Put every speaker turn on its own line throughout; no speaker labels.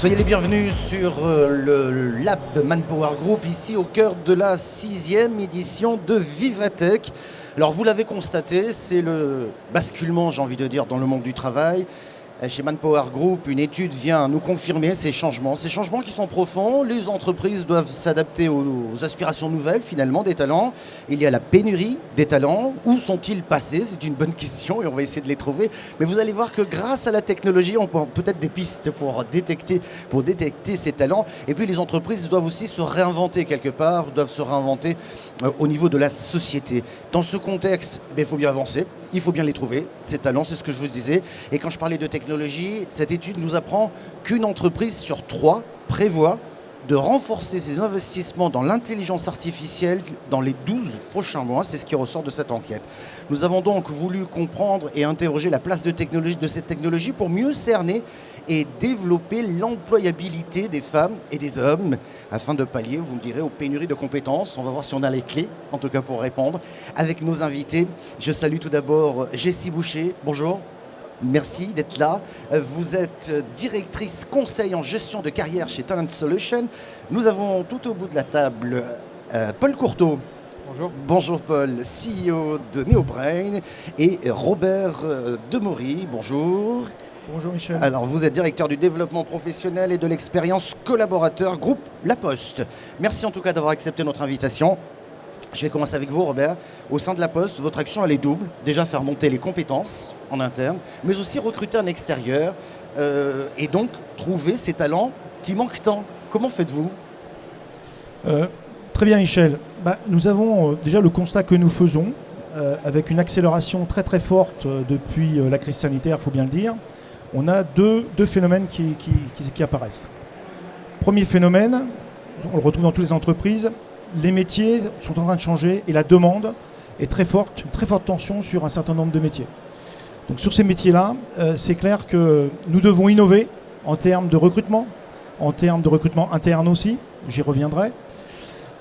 Soyez les bienvenus sur le Lab Manpower Group, ici au cœur de la 6e édition de Vivatech. Alors vous l'avez constaté, c'est le basculement, j'ai envie de dire, dans le monde du travail. Chez Manpower Group, une étude vient nous confirmer ces changements qui sont profonds. Les entreprises doivent s'adapter aux aspirations nouvelles, finalement, des talents. Il y a la pénurie des talents. Où sont-ils passés? C'est une bonne question et on va essayer de les trouver. Mais vous allez voir que grâce à la technologie, on peut peut-être des pistes pour détecter ces talents. Et puis les entreprises doivent aussi se réinventer quelque part, doivent se réinventer au niveau de la société. Dans ce contexte, il faut bien avancer. Il faut bien les trouver, ces talents, c'est ce que je vous disais. Et quand je parlais de technologie, cette étude nous apprend qu'une entreprise sur 3 prévoit de renforcer ses investissements dans l'intelligence artificielle dans les 12 prochains mois. C'est ce qui ressort de cette enquête. Nous avons donc voulu comprendre et interroger la place de cette technologie pour mieux cerner et développer l'employabilité des femmes et des hommes afin de pallier, vous me direz, aux pénuries de compétences. On va voir si on a les clés, en tout cas pour répondre, avec nos invités. Je salue tout d'abord Jessie Boucher. Bonjour. Merci d'être là. Vous êtes directrice conseil en gestion de carrière chez Talent Solutions. Nous avons tout au bout de la table Paul Courteau.
Bonjour.
Bonjour Paul, CEO de NeoBrain, et Robert Demory. Bonjour.
Bonjour Michel.
Alors vous êtes directeur du développement professionnel et de l'expérience collaborateur groupe La Poste. Merci en tout cas d'avoir accepté notre invitation. Je vais commencer avec vous, Robert. Au sein de La Poste, votre action, elle est double. Déjà, faire monter les compétences en interne, mais aussi recruter en extérieur et donc trouver ces talents qui manquent tant. Comment faites-vous ?
Très bien, Michel. Nous avons déjà le constat que nous faisons, avec une accélération très très forte depuis la crise sanitaire, il faut bien le dire. On a deux phénomènes qui apparaissent. Premier phénomène, on le retrouve dans toutes les entreprises. Les métiers sont en train de changer et la demande est très forte, une très forte tension sur un certain nombre de métiers. Donc sur ces métiers-là, c'est clair que nous devons innover en termes de recrutement interne aussi, j'y reviendrai.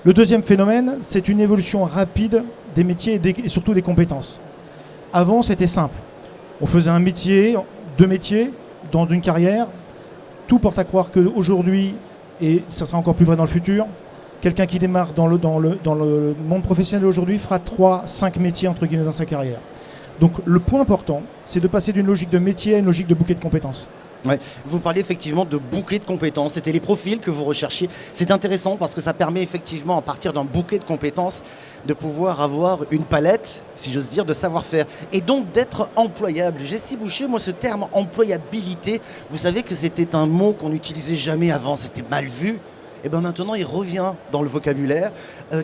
Le deuxième phénomène, c'est une évolution rapide des métiers et surtout des compétences. Avant, c'était simple. On faisait un métier, 2 métiers dans une carrière. Tout porte à croire qu'aujourd'hui, et ça sera encore plus vrai dans le futur, quelqu'un qui démarre dans le monde professionnel aujourd'hui fera 3-5 métiers entre guillemets dans sa carrière. Donc le point important, c'est de passer d'une logique de métier à une logique de bouquet de compétences.
Ouais. Vous parliez effectivement de bouquet de compétences. C'était les profils que vous recherchiez. C'est intéressant parce que ça permet effectivement, à partir d'un bouquet de compétences, de pouvoir avoir une palette, si j'ose dire, de savoir-faire. Et donc d'être employable. Jessie Boucher, moi, ce terme employabilité, vous savez que c'était un mot qu'on n'utilisait jamais avant. C'était mal vu. Et bien maintenant, il revient dans le vocabulaire.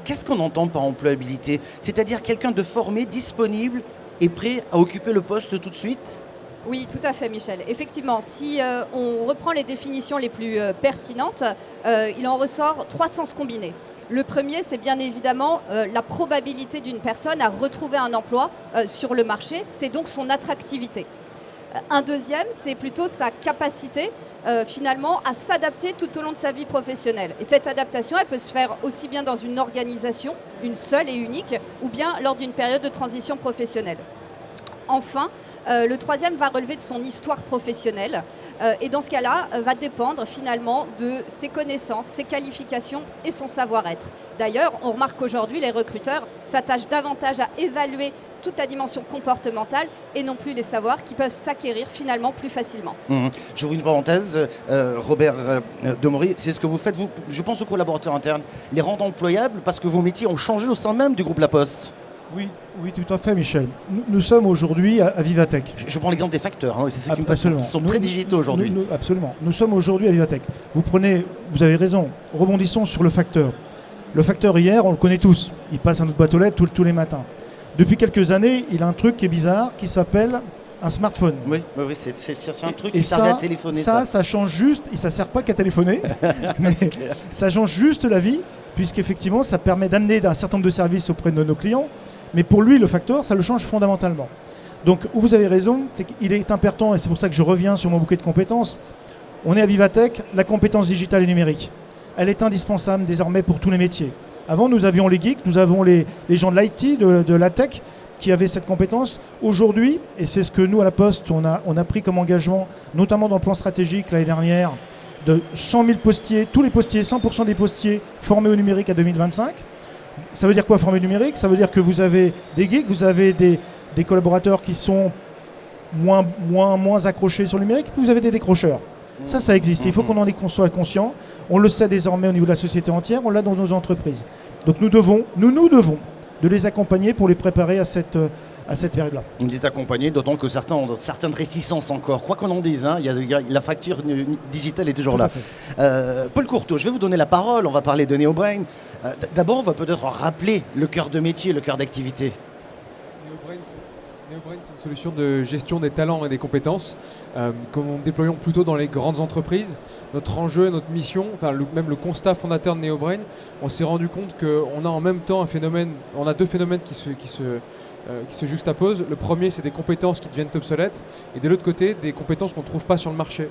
Qu'est-ce qu'on entend par employabilité ? C'est-à-dire quelqu'un de formé, disponible et prêt à occuper le poste tout de suite ?
Oui, tout à fait, Michel. Effectivement, si on reprend les définitions les plus pertinentes, il en ressort 3 sens combinés. Le premier, c'est bien évidemment la probabilité d'une personne à retrouver un emploi sur le marché, c'est donc son attractivité. Un deuxième, c'est plutôt sa capacité finalement à s'adapter tout au long de sa vie professionnelle. Et cette adaptation, elle peut se faire aussi bien dans une organisation, une seule et unique, ou bien lors d'une période de transition professionnelle. Enfin, le troisième va relever de son histoire professionnelle et dans ce cas-là, va dépendre finalement de ses connaissances, ses qualifications et son savoir-être. D'ailleurs, on remarque qu'aujourd'hui, les recruteurs s'attachent davantage à évaluer toute la dimension comportementale et non plus les savoirs qui peuvent s'acquérir finalement plus facilement.
J'ouvre une parenthèse, Robert Demory, c'est ce que vous faites, vous, je pense aux collaborateurs internes, les rendre employables parce que vos métiers ont changé au sein même du groupe La Poste.
Oui, tout à fait, Michel. Nous sommes aujourd'hui à Vivatech.
Je prends l'exemple des facteurs, c'est ce qui me passe, qui sont très digitaux aujourd'hui.
Absolument. Nous sommes aujourd'hui à Vivatech. Vous avez raison, rebondissons sur le facteur. Le facteur hier, on le connaît tous. Il passe à notre boîte aux lettres tous les matins. Depuis quelques années, il a un truc qui est bizarre, qui s'appelle un smartphone.
Oui, c'est un truc qui servait à téléphoner.
Ça change juste, et ça ne sert pas qu'à téléphoner, mais ça change juste la vie, puisqu'effectivement, ça permet d'amener un certain nombre de services auprès de nos clients. Mais pour lui, le facteur, ça le change fondamentalement. Donc, où vous avez raison, c'est qu'il est important, et c'est pour ça que je reviens sur mon bouquet de compétences. On est à Vivatech, la compétence digitale et numérique. Elle est indispensable désormais pour tous les métiers. Avant, nous avions les geeks, nous avons les gens de l'IT, de la tech, qui avaient cette compétence. Aujourd'hui, et c'est ce que nous, à La Poste, on a pris comme engagement, notamment dans le plan stratégique l'année dernière, de 100 000 postiers, tous les postiers, 100% des postiers formés au numérique à 2025. Ça veut dire quoi former au numérique? Ça veut dire que vous avez des geeks, vous avez des collaborateurs qui sont moins accrochés sur le numérique, puis vous avez des décrocheurs. Ça existe. Il faut qu'on en soit conscient. On le sait désormais au niveau de la société entière, on l'a dans nos entreprises. Donc nous devons de les accompagner pour les préparer à cette période-là.
Les accompagner, d'autant que certains ont certaines réticences encore. Quoi qu'on en dise, hein, la fracture digitale est toujours là. Paul Courteau, je vais vous donner la parole. On va parler de NeoBrain. D'abord, on va peut-être rappeler le cœur de métier, le cœur d'activité.
NeoBrain, c'est une solution de gestion des talents et des compétences que nous déployons plutôt dans les grandes entreprises. Notre enjeu, notre mission, même le constat fondateur de NeoBrain, on s'est rendu compte qu'on a en même temps on a deux phénomènes qui se juxtaposent. Le premier, c'est des compétences qui deviennent obsolètes, et de l'autre côté, des compétences qu'on ne trouve pas sur le marché.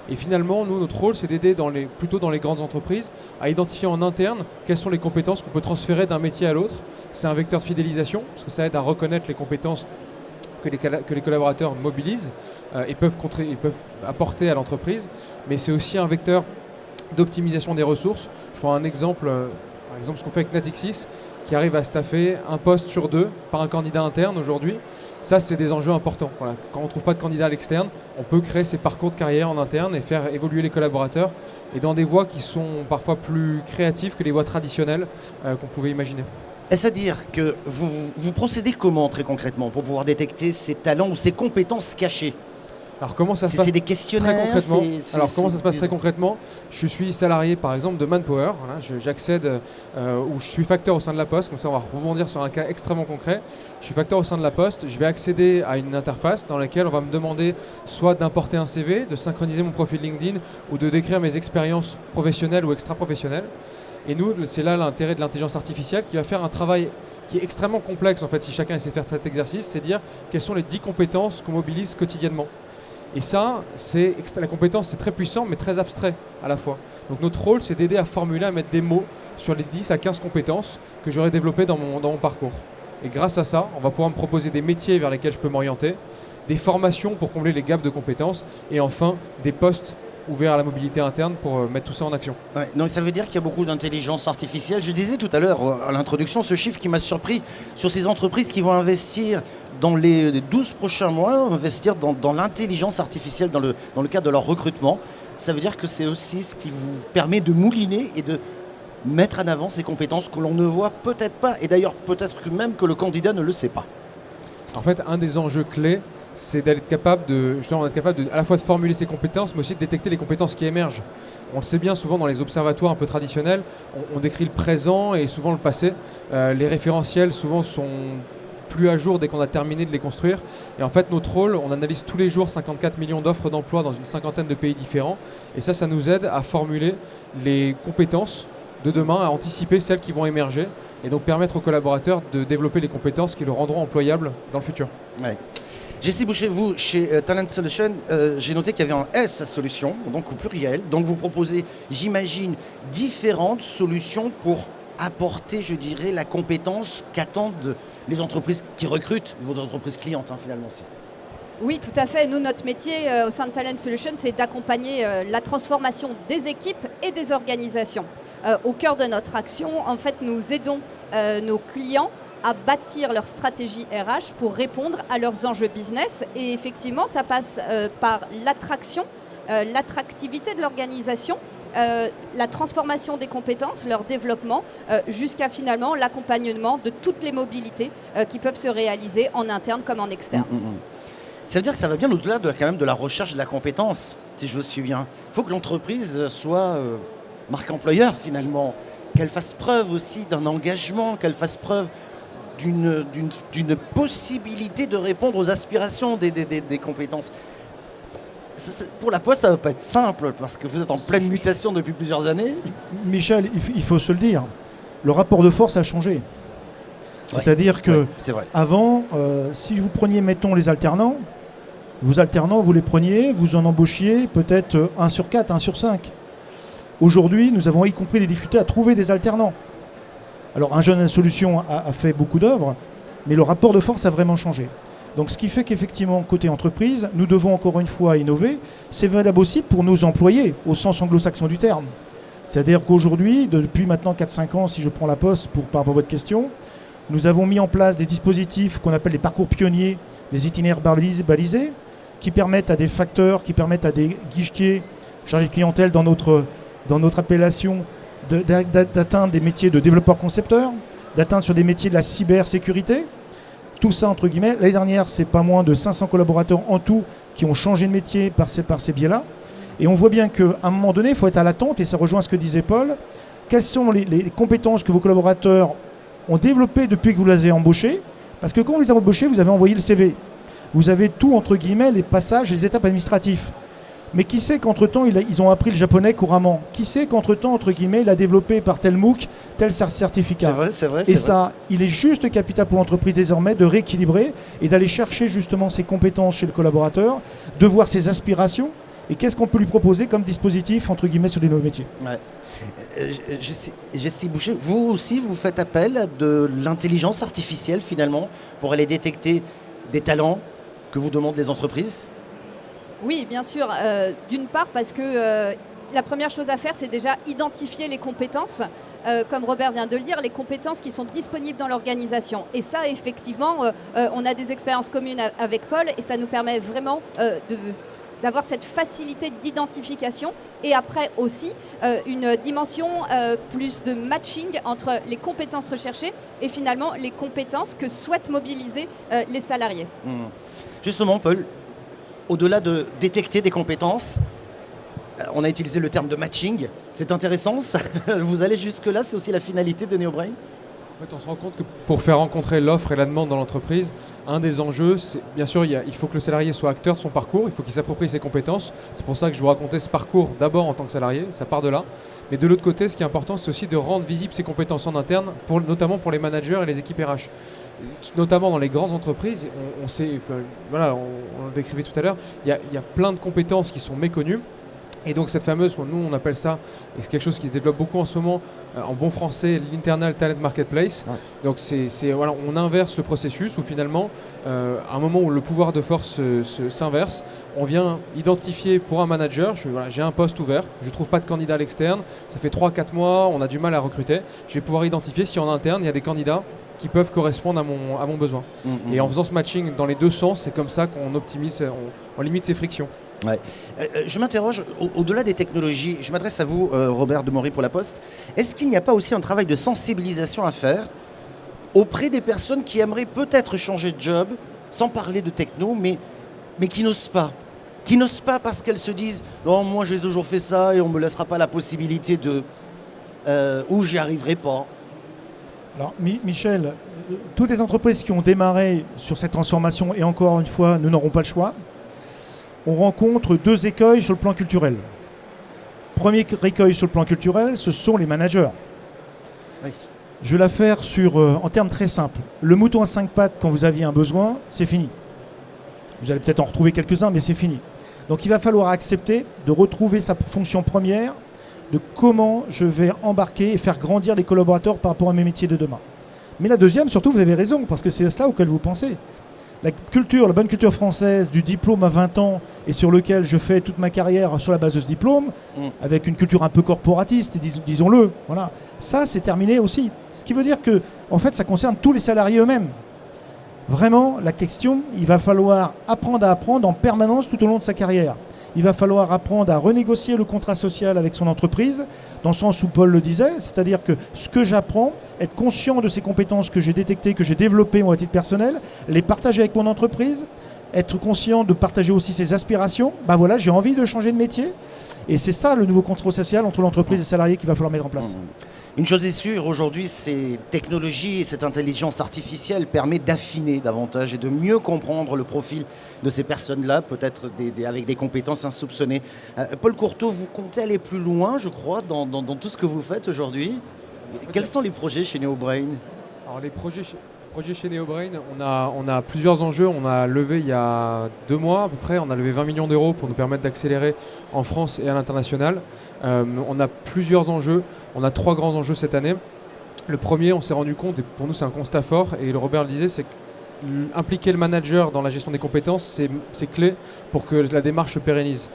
Et finalement, nous, notre rôle, c'est d'aider plutôt dans les grandes entreprises à identifier en interne quelles sont les compétences qu'on peut transférer d'un métier à l'autre. C'est un vecteur de fidélisation, parce que ça aide à reconnaître les compétences que les collaborateurs mobilisent et peuvent apporter à l'entreprise, mais c'est aussi un vecteur d'optimisation des ressources. Je prends un exemple, par exemple ce qu'on fait avec Natixis, qui arrive à staffer un poste sur 2 par un candidat interne aujourd'hui. Ça, c'est des enjeux importants. Voilà. Quand on ne trouve pas de candidat à l'externe, on peut créer ces parcours de carrière en interne et faire évoluer les collaborateurs, et dans des voies qui sont parfois plus créatives que les voies traditionnelles qu'on pouvait imaginer.
Est-ce à dire que vous procédez comment très concrètement pour pouvoir détecter ces talents ou ces compétences cachées?
Alors comment ça se passe?
C'est des questionnaires
très concrètement. Comment ça se passe très concrètement? Je suis salarié par exemple de Manpower, voilà, j'accède ou je suis facteur au sein de la Poste, comme ça on va rebondir sur un cas extrêmement concret. Je suis facteur au sein de la Poste, je vais accéder à une interface dans laquelle on va me demander soit d'importer un CV, de synchroniser mon profil LinkedIn ou de décrire mes expériences professionnelles ou extra-professionnelles. Et nous, c'est là l'intérêt de l'intelligence artificielle qui va faire un travail qui est extrêmement complexe en fait si chacun essaie de faire cet exercice, c'est dire quelles sont les 10 compétences qu'on mobilise quotidiennement. Et ça, la compétence, c'est très puissant, mais très abstrait à la fois. Donc notre rôle, c'est d'aider à formuler, à mettre des mots sur les 10 à 15 compétences que j'aurais développées dans mon parcours. Et grâce à ça, on va pouvoir me proposer des métiers vers lesquels je peux m'orienter, des formations pour combler les gaps de compétences, et enfin, des postes ouverts à la mobilité interne pour mettre tout ça en action.
Ouais, donc ça veut dire qu'il y a beaucoup d'intelligence artificielle. Je disais tout à l'heure à l'introduction ce chiffre qui m'a surpris sur ces entreprises qui vont investir dans les 12 prochains mois, investir dans l'intelligence artificielle dans le cadre de leur recrutement. Ça veut dire que c'est aussi ce qui vous permet de mouliner et de mettre en avant ces compétences que l'on ne voit peut-être pas, et d'ailleurs peut-être même que le candidat ne le sait pas.
En fait, un des enjeux clés, c'est d'être capable à la fois de formuler ses compétences, mais aussi de détecter les compétences qui émergent. On le sait bien, souvent dans les observatoires un peu traditionnels, on décrit le présent et souvent le passé. Les référentiels souvent sont plus à jour dès qu'on a terminé de les construire. Et en fait, notre rôle, on analyse tous les jours 54 millions d'offres d'emploi dans une cinquantaine de pays différents. Et ça nous aide à formuler les compétences de demain, à anticiper celles qui vont émerger et donc permettre aux collaborateurs de développer les compétences qui le rendront employable dans le futur.
Ouais. Jessie Boucher, vous, chez Talent Solutions, j'ai noté qu'il y avait un S à solution, donc au pluriel. Donc vous proposez, j'imagine, différentes solutions pour apporter, je dirais, la compétence qu'attendent les entreprises qui recrutent, vos entreprises clientes, hein, finalement aussi.
Oui, tout à fait. Nous, notre métier au sein de Talent Solutions, c'est d'accompagner la transformation des équipes et des organisations. Au cœur de notre action, en fait, nous aidons nos clients à bâtir leur stratégie RH pour répondre à leurs enjeux business. Et effectivement, ça passe par l'attraction, l'attractivité de l'organisation, la transformation des compétences, leur développement, jusqu'à finalement l'accompagnement de toutes les mobilités qui peuvent se réaliser en interne comme en externe.
Ça veut dire que ça va bien au-delà de la recherche de la compétence, si je me suis bien. Il faut que l'entreprise soit marque employeur finalement, qu'elle fasse preuve aussi d'un engagement, qu'elle fasse preuve d'une possibilité de répondre aux aspirations des compétences. Pour la Poste, ça ne va pas être simple parce que vous êtes en pleine mutation depuis plusieurs années.
Michel, il faut se le dire, le rapport de force a changé. C'est-à-dire que avant, si vous preniez, mettons, les alternants, vos alternants, vous les preniez, vous en embauchiez peut-être 1 sur 4, 1 sur 5. Aujourd'hui, nous avons y compris des difficultés à trouver des alternants. Alors, un jeune solution a fait beaucoup d'œuvres, mais le rapport de force a vraiment changé. Donc ce qui fait qu'effectivement, côté entreprise, nous devons encore une fois innover. C'est valable aussi pour nos employés, au sens anglo-saxon du terme. C'est-à-dire qu'aujourd'hui, depuis maintenant 4-5 ans, si je prends la poste par rapport à votre question, nous avons mis en place des dispositifs qu'on appelle les parcours pionniers, des itinéraires balisés, qui permettent à des facteurs, qui permettent à des guichetiers, chargés de clientèle dans notre appellation, d'atteindre des métiers de développeurs-concepteurs, d'atteindre sur des métiers de la cybersécurité. Tout ça, entre guillemets, l'année dernière, c'est pas moins de 500 collaborateurs en tout qui ont changé de métier par ces biais-là. Et on voit bien qu'à un moment donné, il faut être à l'attente, et ça rejoint ce que disait Paul. Quelles sont les compétences que vos collaborateurs ont développées depuis que vous les avez embauchés? Parce que quand vous les avez embauchés, vous avez envoyé le CV. Vous avez tout, entre guillemets, les passages et les étapes administratives. Mais qui sait qu'entre-temps, ils ont appris le japonais couramment? Qui sait qu'entre-temps, entre guillemets, il a développé par tel MOOC, tel certificat?
C'est vrai.
Et ça, il est juste capital pour l'entreprise désormais de rééquilibrer et d'aller chercher justement ses compétences chez le collaborateur, de voir ses aspirations et qu'est-ce qu'on peut lui proposer comme dispositif, entre guillemets, sur les nouveaux métiers.
Ouais. Jessie Boucher, vous aussi, vous faites appel à de l'intelligence artificielle finalement pour aller détecter des talents que vous demandent les entreprises?
Oui, bien sûr. D'une part, parce que la première chose à faire, c'est déjà identifier les compétences. Comme Robert vient de le dire, les compétences qui sont disponibles dans l'organisation. Et ça, effectivement, on a des expériences communes avec Paul et ça nous permet vraiment d'avoir cette facilité d'identification et après aussi une dimension plus de matching entre les compétences recherchées et finalement les compétences que souhaitent mobiliser les salariés.
Justement, Paul, au-delà de détecter des compétences, on a utilisé le terme de matching. C'est intéressant, ça. Vous allez jusque-là, c'est aussi la finalité de NeoBrain?
En fait, on se rend compte que pour faire rencontrer l'offre et la demande dans l'entreprise, un des enjeux, c'est bien sûr, il faut que le salarié soit acteur de son parcours, il faut qu'il s'approprie ses compétences. C'est pour ça que je vous racontais ce parcours d'abord en tant que salarié, ça part de là. Mais de l'autre côté, ce qui est important, c'est aussi de rendre visibles ses compétences en interne, notamment pour les managers et les équipes RH. Notamment dans les grandes entreprises, on le décrivait tout à l'heure, il y a plein de compétences qui sont méconnues. Et donc cette fameuse, nous on appelle ça, et c'est quelque chose qui se développe beaucoup en ce moment, en bon français, l'Internal Talent Marketplace. Ouais. Donc on inverse le processus où finalement, à un moment où le pouvoir de force s'inverse, on vient identifier pour un manager, j'ai un poste ouvert, je ne trouve pas de candidat à l'externe, ça fait 3-4 mois, on a du mal à recruter, je vais pouvoir identifier si en interne il y a des candidats qui peuvent correspondre à mon besoin. Et en faisant ce matching dans les deux sens, c'est comme ça qu'on optimise, on limite ces frictions.
Ouais. Je m'interroge, au-delà des technologies, je m'adresse à vous, Robert Demory pour La Poste, est-ce qu'il n'y a pas aussi un travail de sensibilisation à faire auprès des personnes qui aimeraient peut-être changer de job, sans parler de techno, mais qui n'osent pas? Qui n'osent pas parce qu'elles se disent « Non, moi j'ai toujours fait ça et on ne me laissera pas la possibilité de... ou j'y arriverai pas ».
Alors Michel, toutes les entreprises qui ont démarré sur cette transformation, et encore une fois, nous n'aurons pas le choix, on rencontre deux écueils sur le plan culturel. Premier écueil sur le plan culturel, ce sont les managers. Oui. Je vais la faire en termes très simples. Le mouton à 5 pattes, quand vous aviez un besoin, c'est fini. Vous allez peut-être en retrouver quelques-uns, mais c'est fini. Donc il va falloir accepter de retrouver sa fonction première, de comment je vais embarquer et faire grandir les collaborateurs par rapport à mes métiers de demain. Mais la deuxième, surtout, vous avez raison, parce que c'est cela auquel vous pensez. La bonne culture française du diplôme à 20 ans et sur lequel je fais toute ma carrière sur la base de ce diplôme, avec une culture un peu corporatiste, disons-le, voilà. Ça, c'est terminé aussi. Ce qui veut dire que, en fait, ça concerne tous les salariés eux-mêmes. Vraiment, la question, il va falloir apprendre à apprendre en permanence tout au long de sa carrière. Il va falloir apprendre à renégocier le contrat social avec son entreprise, dans le sens où Paul le disait, c'est-à-dire que ce que j'apprends, être conscient de ces compétences que j'ai détectées, que j'ai développées moi à titre personnel, les partager avec mon entreprise, être conscient de partager aussi ses aspirations. Ben voilà, j'ai envie de changer de métier. Et c'est ça le nouveau contrat social entre l'entreprise et les salariés qu'il va falloir mettre en place.
Une chose est sûre, aujourd'hui, ces technologies et cette intelligence artificielle permettent d'affiner davantage et de mieux comprendre le profil de ces personnes-là, peut-être avec des compétences insoupçonnées. Paul Courteau, vous comptez aller plus loin, je crois, dans tout ce que vous faites aujourd'hui. Quels sont les projets chez NeoBrain?
Alors les projets chez NeoBrain, on a plusieurs enjeux. On a levé il y a 2 mois à peu près, on a levé 20 millions d'euros pour nous permettre d'accélérer en France et à l'international. On a plusieurs enjeux, on a 3 grands enjeux cette année. Le premier, on s'est rendu compte, et pour nous c'est un constat fort, et Robert le disait, c'est que impliquer le manager dans la gestion des compétences, c'est clé pour que la démarche se pérennise.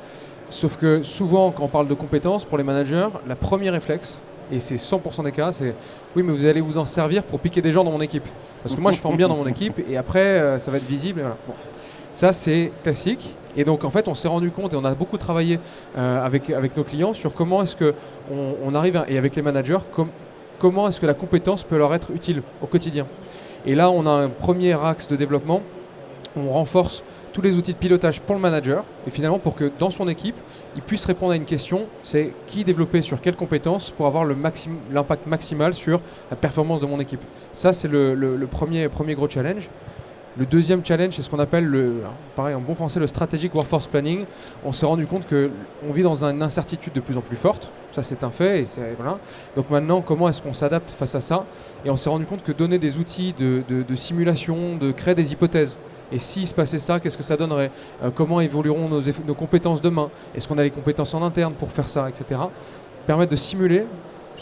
Sauf que souvent, quand on parle de compétences pour les managers, la première réflexe, et c'est 100% des cas, c'est oui, mais vous allez vous en servir pour piquer des gens dans mon équipe. Parce que moi, je forme bien dans mon équipe et après, ça va être visible. Et voilà. Bon. Ça, c'est classique. Et donc, en fait, on s'est rendu compte et on a beaucoup travaillé avec nos clients sur comment est-ce qu'on arrive, et avec les managers, comment est-ce que la compétence peut leur être utile au quotidien. Et là, on a un premier axe de développement. On renforce tous les outils de pilotage pour le manager et finalement pour que dans son équipe, il puisse répondre à une question, c'est qui développer sur quelles compétences pour avoir l'impact maximal sur la performance de mon équipe. Ça, c'est le premier gros challenge. Le deuxième challenge, c'est ce qu'on appelle, pareil en bon français, le Strategic Workforce Planning. On s'est rendu compte qu'on vit dans une incertitude de plus en plus forte. Ça, c'est un fait. Voilà. Donc maintenant, comment est-ce qu'on s'adapte face à ça? Et on s'est rendu compte que donner des outils de simulation, de créer des hypothèses. Et s'il se passait ça, qu'est-ce que ça donnerait? Comment évolueront nos compétences demain? Est-ce qu'on a les compétences en interne pour faire ça, etc. Permettre de simuler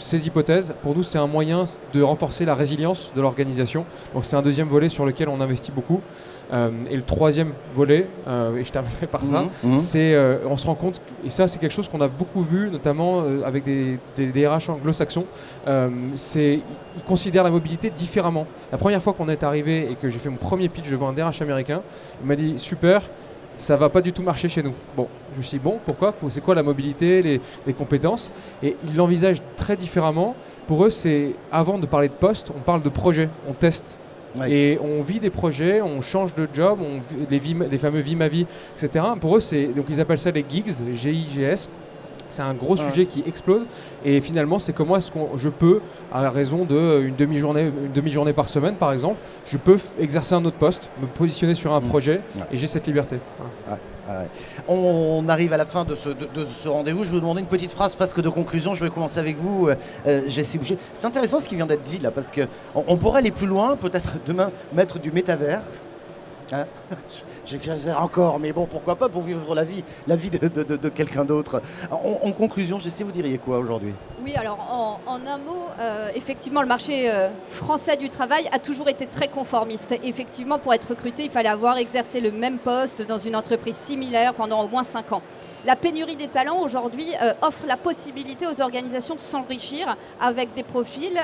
ces hypothèses, pour nous, c'est un moyen de renforcer la résilience de l'organisation. Donc c'est un deuxième volet sur lequel on investit beaucoup. Et le troisième volet, et je terminerai par ça, c'est on se rend compte, et ça c'est quelque chose qu'on a beaucoup vu, notamment avec des DRH anglo-saxons, ils considèrent la mobilité différemment. La première fois qu'on est arrivé et que j'ai fait mon premier pitch devant un DRH américain, il m'a dit « super ». Ça va pas du tout marcher chez nous. Bon, je me suis dit, bon, pourquoi? C'est quoi la mobilité, les compétences? Et ils l'envisagent très différemment. Pour eux, c'est avant de parler de poste, on parle de projet, on teste. Ouais. Et on vit des projets, on change de job, les fameux vie ma vie, etc. Pour eux, donc ils appellent ça les gigs, G-I-G-S. C'est un gros sujet qui explose et finalement c'est comment est-ce que je peux, à raison d'une demi-journée par semaine par exemple, je peux exercer un autre poste, me positionner sur un projet et j'ai cette liberté. Voilà.
Ouais. On arrive à la fin de ce rendez-vous. Je vais vous demander une petite phrase presque de conclusion. Je vais commencer avec vous, Jessie Boucher. C'est intéressant ce qui vient d'être dit là parce qu'on pourrait aller plus loin, peut-être demain mettre du métavers. Hein, j'exagère encore, mais bon, pourquoi pas pour vivre la vie de quelqu'un d'autre. En conclusion, Jessie, vous diriez quoi aujourd'hui?
Oui, alors en un mot, effectivement, le marché français du travail a toujours été très conformiste. Effectivement, pour être recruté, il fallait avoir exercé le même poste dans une entreprise similaire pendant au moins 5 ans. La pénurie des talents aujourd'hui offre la possibilité aux organisations de s'enrichir avec des profils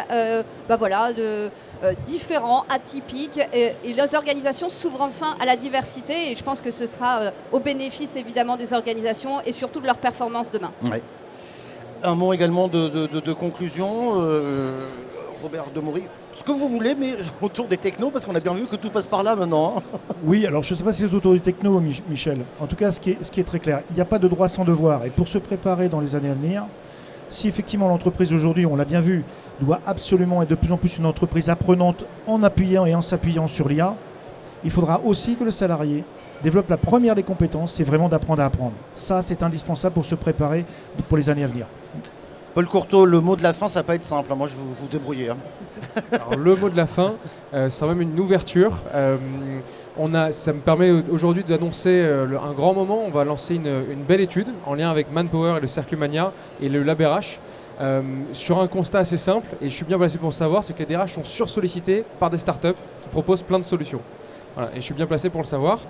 différents, atypiques. Et les organisations s'ouvrent enfin à la diversité et je pense que ce sera au bénéfice évidemment des organisations et surtout de leur performance demain.
Ouais. Un mot également de conclusion, Robert Demory. Ce que vous voulez, mais autour des technos, parce qu'on a bien vu que tout passe par là maintenant. Hein.
Oui, alors je ne sais pas si c'est autour du techno, Michel. En tout cas, ce qui est très clair, il n'y a pas de droit sans devoir. Et pour se préparer dans les années à venir, si effectivement l'entreprise aujourd'hui, on l'a bien vu, doit absolument être de plus en plus une entreprise apprenante en appuyant et en s'appuyant sur l'IA, il faudra aussi que le salarié développe la première des compétences, c'est vraiment d'apprendre à apprendre. Ça, c'est indispensable pour se préparer pour les années à venir.
Paul Courteau, le mot de la fin, ça va pas être simple. Moi, je vais vous débrouiller. Hein.
Alors, le mot de la fin, c'est même une ouverture. Ça me permet aujourd'hui d'annoncer un grand moment. On va lancer une belle étude en lien avec Manpower et le Cercle Mania et le Lab RH sur un constat assez simple. Et je suis bien placé pour le savoir, c'est que les DRH sont sursollicités par des startups qui proposent plein de solutions. Voilà, et je suis bien placé pour le savoir.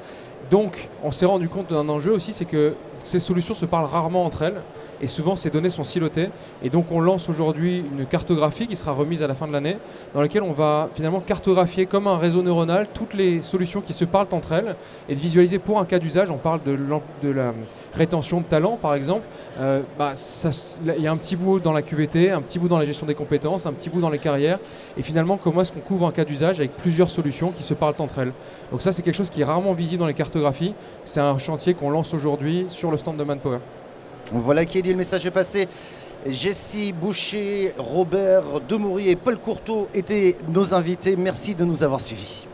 Donc, on s'est rendu compte d'un enjeu aussi, c'est que ces solutions se parlent rarement entre elles et souvent ces données sont silotées. Et donc, on lance aujourd'hui une cartographie qui sera remise à la fin de l'année dans laquelle on va finalement cartographier comme un réseau neuronal toutes les solutions qui se parlent entre elles et de visualiser pour un cas d'usage. On parle de la rétention de talent, par exemple. Il y a un petit bout dans la QVT, un petit bout dans la gestion des compétences, un petit bout dans les carrières. Et finalement, comment est-ce qu'on couvre un cas d'usage avec plusieurs solutions qui se parlent entre elles. Donc ça, c'est quelque chose qui est rarement visible dans les cartographies. C'est un chantier qu'on lance aujourd'hui sur le stand de Manpower.
Voilà qui est dit, le message est passé. Jessie Boucher, Robert Demory et Paul Courteau étaient nos invités. Merci de nous avoir suivis.